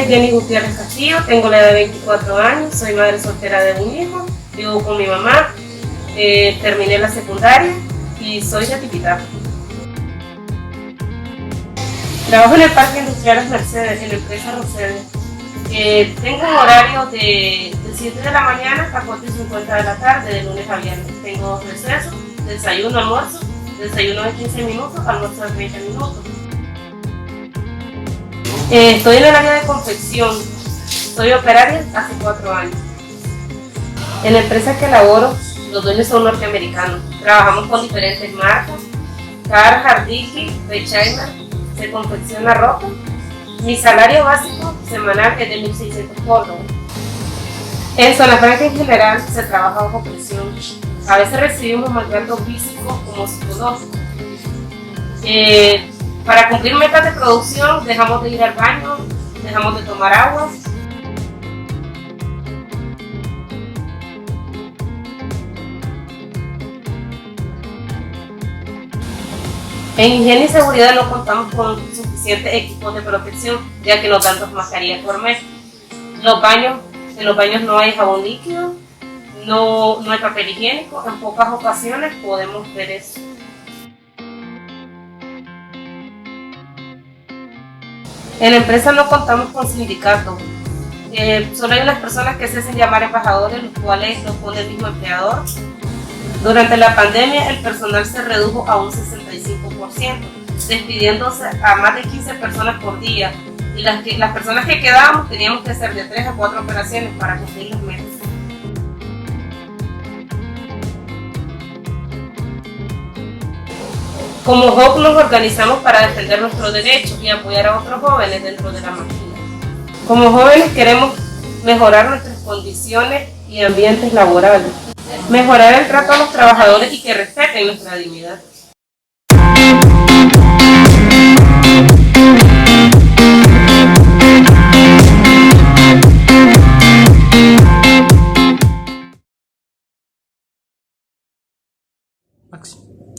es Jenny Gutiérrez Castillo, tengo la edad de 24 años, soy madre soltera de un hijo, vivo con mi mamá, terminé la secundaria y soy de Tipitá. Trabajo en el Parque Industrial Mercedes, en la empresa Mercedes. Tengo un horario de 7 de la mañana a 4:50 de la tarde, de lunes a viernes. Tengo 2 recesos, desayuno, almuerzo, desayuno de 15 minutos, almuerzo de 30 minutos. Estoy en el área de confección, soy operaria hace 4 años. En la empresa que laboro, los dueños son norteamericanos. Trabajamos con diferentes marcas, Carhartt, Iycw, se confecciona ropa. Mi salario básico semanal es de 1.600 córdobas. En Zona Franca en general se trabaja bajo presión. A veces recibimos maltrato físico como psicológico. Para cumplir metas de producción dejamos de ir al baño, dejamos de tomar agua. En higiene y seguridad no contamos con suficientes equipos de protección, ya que nos dan 2 mascarillas por mes. En los baños no hay jabón líquido, no hay papel higiénico, en pocas ocasiones podemos ver eso. En la empresa no contamos con sindicatos, solo hay unas personas que se hacen llamar embajadores, los cuales los pone el mismo empleador. Durante la pandemia el personal se redujo a un 65%, despidiéndose a más de 15 personas por día, y las personas que quedábamos teníamos que hacer de 3 a 4 operaciones para cumplir los meses. Como Iycw nos organizamos para defender nuestros derechos y apoyar a otros jóvenes dentro de la máquina. Como jóvenes queremos mejorar nuestras condiciones y ambientes laborales, mejorar el trato a los trabajadores y que respeten nuestra dignidad.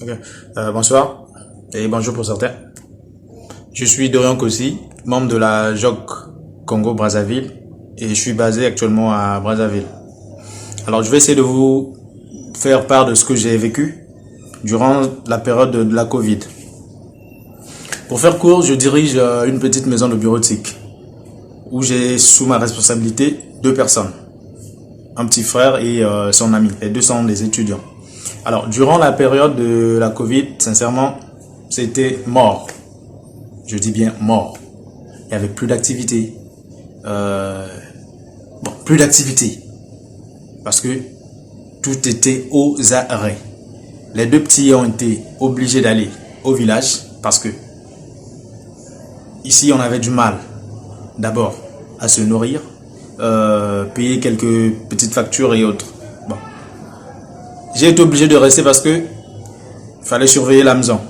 Okay. Bonsoir et bonjour pour certains. Je suis Dorian Kossi, membre de la JOC Congo-Brazzaville et je suis basé actuellement à Brazzaville. Alors je vais essayer de vous faire part de ce que j'ai vécu durant la période de la Covid. Pour faire court, je dirige une petite maison de bureautique où j'ai sous ma responsabilité 2 personnes, un petit frère et son ami. Les 2 sont des étudiants. Alors, durant la période de la Covid, sincèrement, c'était mort. Je dis bien mort. Il n'y avait plus d'activité. Plus d'activité. Parce que tout était aux arrêts. Les 2 petits ont été obligés d'aller au village parce que ici, on avait du mal, d'abord, à se nourrir, payer quelques petites factures et autres. Bon. J'ai été obligé de rester parce que fallait surveiller la maison.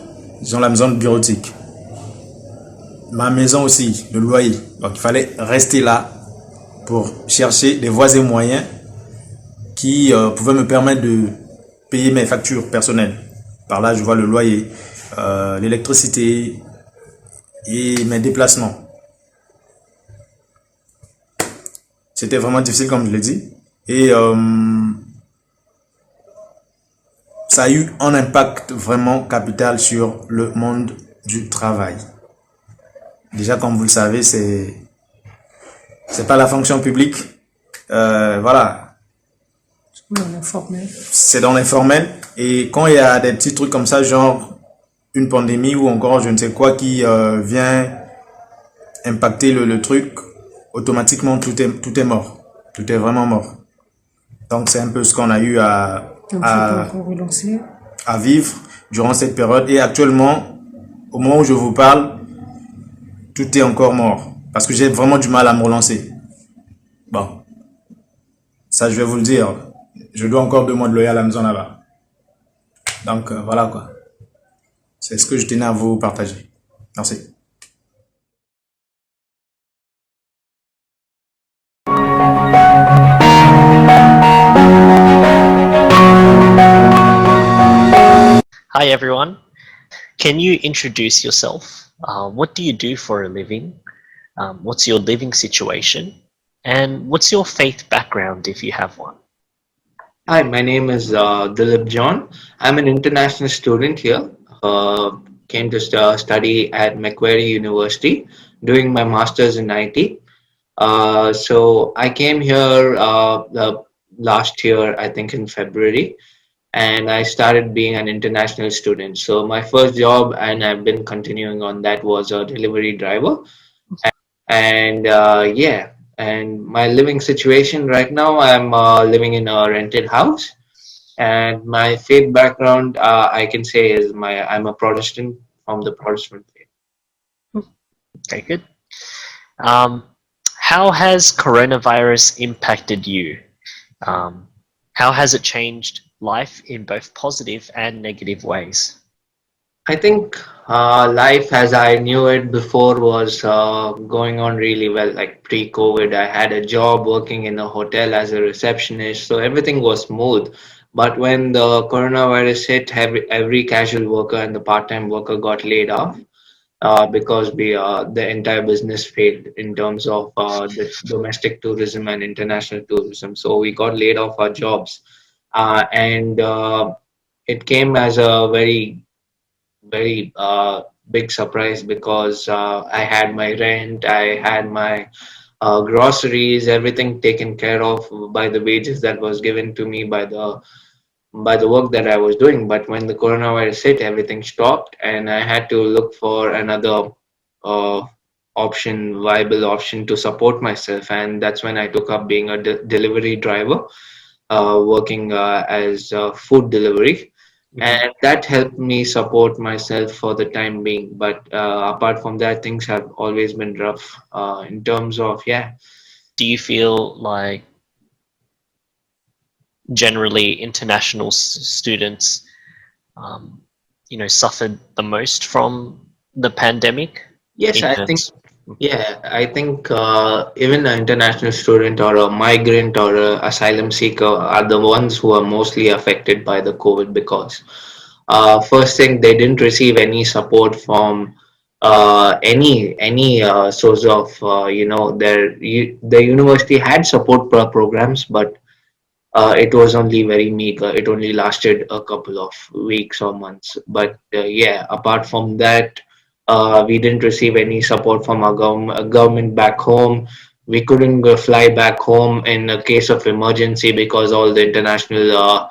Disons la maison de bureautique. Ma maison aussi, le loyer. Donc il fallait rester là pour chercher des voies et moyens qui pouvaient me permettre de payer mes factures personnelles. Par là, je vois le loyer, l'électricité et mes déplacements. C'était vraiment difficile, comme je l'ai dit. Et ça a eu un impact vraiment capital sur le monde du travail. Déjà, comme vous le savez, c'est pas la fonction publique. Voilà. C'est dans l'informel. Et quand il y a des petits trucs comme ça, genre une pandémie ou encore je ne sais quoi qui vient impacter le truc, automatiquement tout est mort. Tout est vraiment mort. Donc c'est un peu ce qu'on a eu à vivre durant cette période. Et actuellement, au moment où je vous parle, tout est encore mort. Parce que j'ai vraiment du mal à me relancer. Bon. Ça, je vais vous le dire. Je dois encore 2 mois de loyer à la maison là-bas. Donc, voilà quoi. C'est ce que je tenais à vous partager. Merci. Hi everyone. Can you introduce yourself? What do you do for a living? What's your living situation? And what's your faith background if you have one? Hi, my name is Dilip John. I'm an international student here. Came to study at Macquarie University, doing my master's in IT. So I came here last year, I think in February, and I started being an international student. So my first job, and I've been continuing on that, was a delivery driver. And yeah, and my living situation right now, I'm living in a rented house. And my faith background, I can say, is I'm a Protestant from the Protestant faith. Okay, good. Um, how has coronavirus impacted you? Um, how has it changed life in both positive and negative ways? I think life as I knew it before was going on really well. Like pre-COVID, I had a job working in a hotel as a receptionist, so everything was smooth. But when the coronavirus hit, every casual worker and the part-time worker got laid off because the entire business failed in terms of the domestic tourism and international tourism. So we got laid off our jobs, and it came as a very big surprise because I had my rent, I had my groceries, everything taken care of by the wages that was given to me by the work that I was doing. But when the coronavirus hit, everything stopped, and I had to look for another uh, viable option to support myself, and that's when I took up being a delivery driver, working as food delivery, and that helped me support myself for the time being. But apart from that, things have always been rough in terms of, yeah. Do you feel like generally international students, suffered the most from the pandemic? Yes, in I think. terms- Yeah, I think even an international student or a migrant or a asylum seeker are the ones who are mostly affected by the COVID because first thing, they didn't receive any support from any source of the university had support programs, but it was only very meager. It only lasted a couple of weeks or months. But yeah, apart from that, we didn't receive any support from our government back home. We couldn't fly back home in a case of emergency because all the international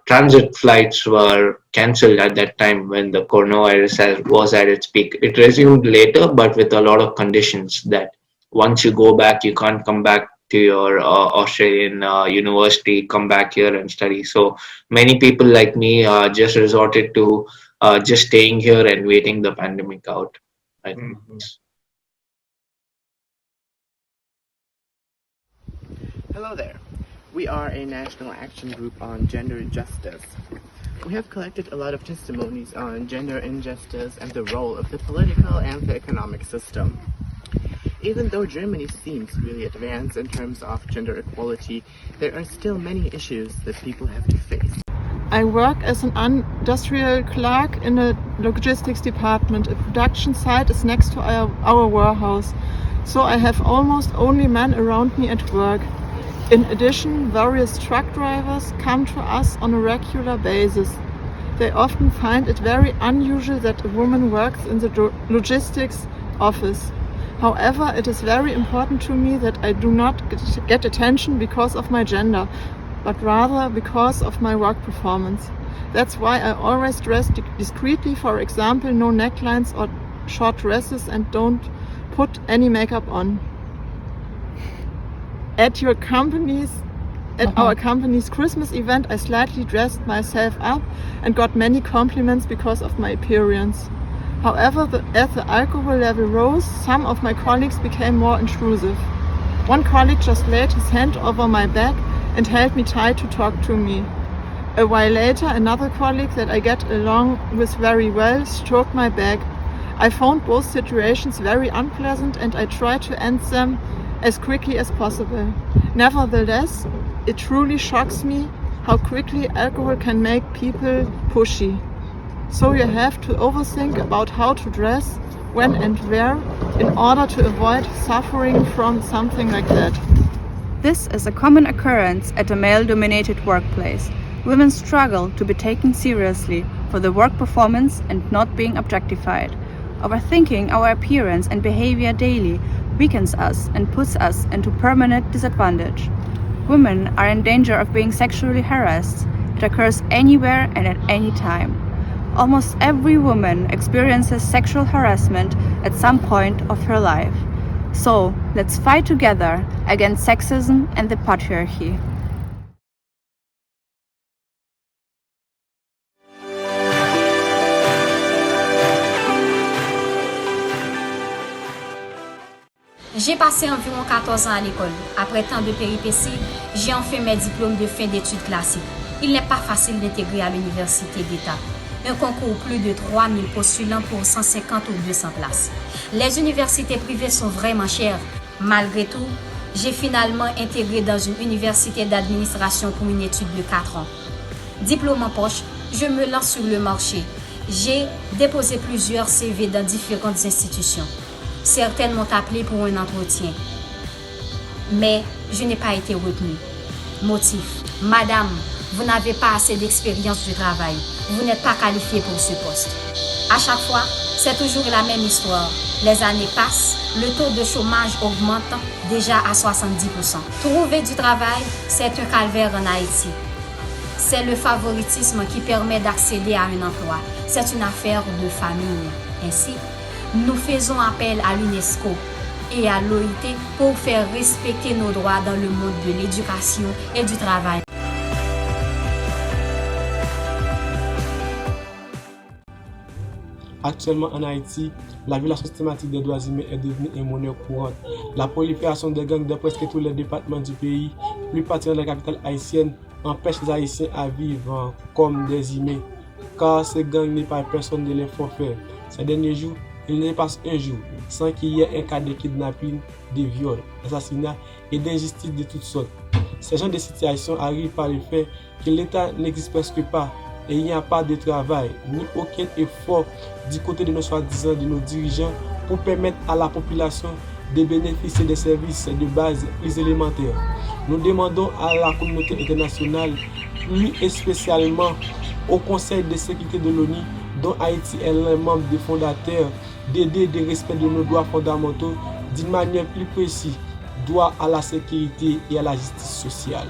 transit flights were cancelled at that time when the coronavirus was at its peak. It resumed later, but with a lot of conditions that once you go back, you can't come back to your Australian university, come back here and study. So many people like me just resorted to just staying here and waiting the pandemic out. I think. Hello there. We are a national action group on gender justice. We have collected a lot of testimonies on gender injustice and the role of the political and the economic system. Even though Germany seems really advanced in terms of gender equality, there are still many issues that people have to face. I work as an industrial clerk in a logistics department. A production site is next to our warehouse, so I have almost only men around me at work. In addition, various truck drivers come to us on a regular basis. They often find it very unusual that a woman works in the logistics office. However, it is very important to me that I do not get attention because of my gender, but rather because of my work performance. That's why I always dress discreetly, for example, no necklines or short dresses, and don't put any makeup on. At our company's Christmas event, I slightly dressed myself up and got many compliments because of my appearance. However, as the alcohol level rose, some of my colleagues became more intrusive. One colleague just laid his hand over my back and held me tight to talk to me. A while later, another colleague that I get along with very well stroked my back. I found both situations very unpleasant, and I tried to end them as quickly as possible. Nevertheless, it truly shocks me how quickly alcohol can make people pushy. So you have to overthink about how to dress when and where in order to avoid suffering from something like that. This is a common occurrence at a male-dominated workplace. Women struggle to be taken seriously for their work performance and not being objectified. Overthinking our appearance and behavior daily weakens us and puts us into permanent disadvantage. Women are in danger of being sexually harassed. It occurs anywhere and at any time. Almost every woman experiences sexual harassment at some point of her life. So, let's fight together against sexism and the patriarchy. J'ai passé environ 14 ans à l'école. Après tant de péripéties, j'ai enfin mes diplômes de fin d'études classiques. Il n'est pas facile d'intégrer à l'université d'État. Un concours plus de 3000 postulants pour 150 ou 200 places. Les universités privées sont vraiment chères. Malgré tout, j'ai finalement intégré dans une université d'administration pour une étude de 4 ans. Diplôme en poche, je me lance sur le marché. J'ai déposé plusieurs CV dans différentes institutions. Certaines m'ont appelé pour un entretien. Mais je n'ai pas été retenue. Motif: Madame, vous n'avez pas assez d'expérience du travail. Vous n'êtes pas qualifiée pour ce poste. À chaque fois, c'est toujours la même histoire. Les années passent, le taux de chômage augmente déjà à 70%. Trouver du travail, c'est un calvaire en Haïti. C'est le favoritisme qui permet d'accéder à un emploi. C'est une affaire de famille. Ainsi, nous faisons appel à l'UNESCO et à l'OIT pour faire respecter nos droits dans le monde de l'éducation et du travail. Actuellement en Haïti, la violation systématique des droits humains est devenue une monnaie courante. La prolifération des gangs dans presque tous les départements du pays, plus particulièrement dans la capitale haïtienne, empêche les Haïtiens à vivre comme des humains, car ces gangs n'est pas personne de les forfaits. Ces derniers jours, il ne passe un jour sans qu'il y ait un cas de kidnapping, de viol, d'assassinat et d'injustice de toutes sortes. Ces genres de situations arrivent par le fait que l'État n'existe presque pas et il n'y a pas de travail, ni aucun effort du côté de nos soi-disant de nos dirigeants pour permettre à la population de bénéficier des services de base plus élémentaires. Nous demandons à la communauté internationale, plus spécialement au Conseil de sécurité de l'ONU, dont Haïti est l'un membre des fondateurs, d'aider le respect de nos droits fondamentaux d'une manière plus précise, droit à la sécurité et à la justice sociale.